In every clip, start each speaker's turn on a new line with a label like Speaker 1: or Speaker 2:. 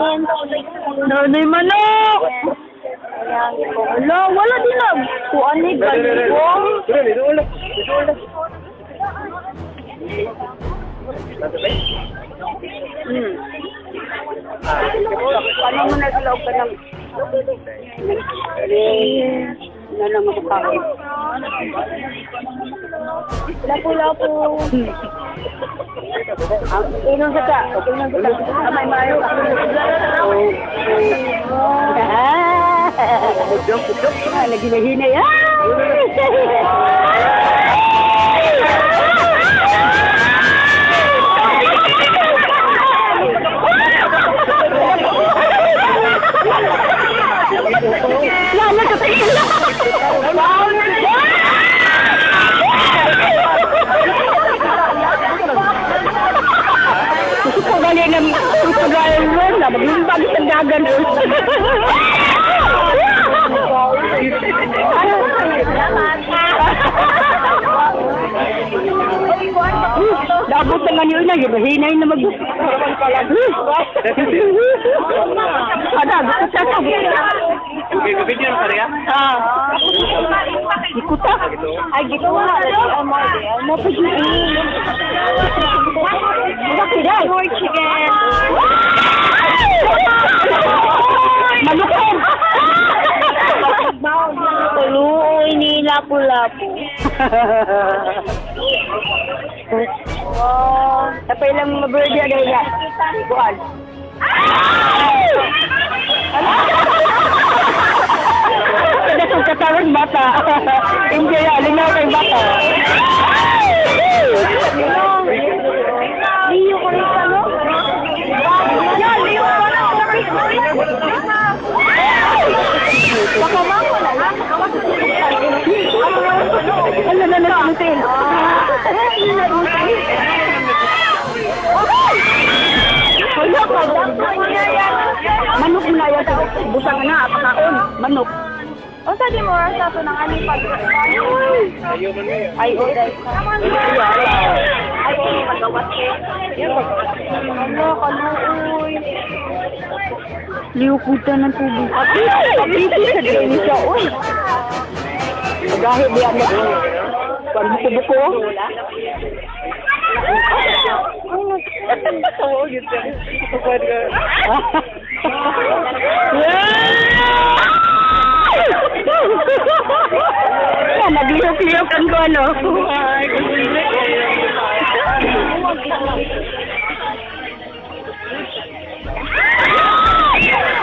Speaker 1: Nanay manok! Wala, wala din lang. Kuan ni Galibong. Paano mo naglaog ka ng... Wala lang ako kawin. Lapu-lapu. Inong saka. Amay mayo. Lagi nahinay. Lala ka tayo lang. Gusto ko galing ng Portugal ron na maglumbag sa dagan ron. Dabot na nga niyo na, hinay na mag... Ada, gusto siya sa...
Speaker 2: Bigyan ka rin?
Speaker 1: Ikuta? Ay, gito nga. Ano pa yun? Magkakiday. More chicken. Malukong. Tuluoy ni lapu-lapu. Tapay lang maburger na yan. Buwan. Kada sa katawan bata. Hindi yan, linaw kay bata. Liyo ko rin ka, no? Liyo ko na. Baka mako na lang. Ano na nakamutin? Wala ka, manok na yan. Busang na, apakaon. Manok. O sa di mo, sa ito ng anipag. Ay, o dahil. Ay, o, magawas ko. Ano, kaluoy. Liukutan ng tubig. Kapiti sa dini siya, uy. Magahit diya mo. Pag-buko-buko.
Speaker 2: Oo, yun siya. Kapag ka.
Speaker 1: Yan, nagliyok-liyok ang ko, ano?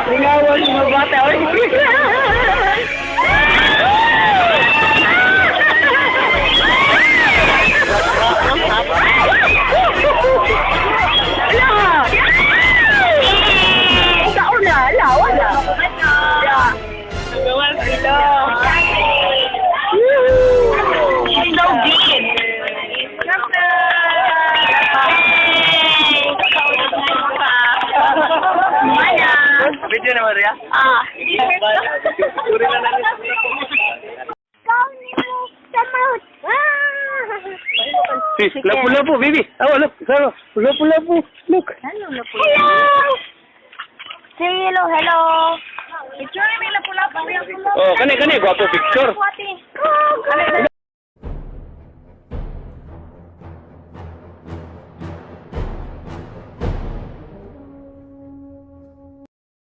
Speaker 1: Lingawan mo bata, uy.
Speaker 2: Video na Maria? Turi na namin. Sis, lapu-lapu, baby. Look. Lapu-lapu. Look.
Speaker 1: Hello. Say hello. Picture may lapu-lapu.
Speaker 2: Oh, kani, gwapo picture.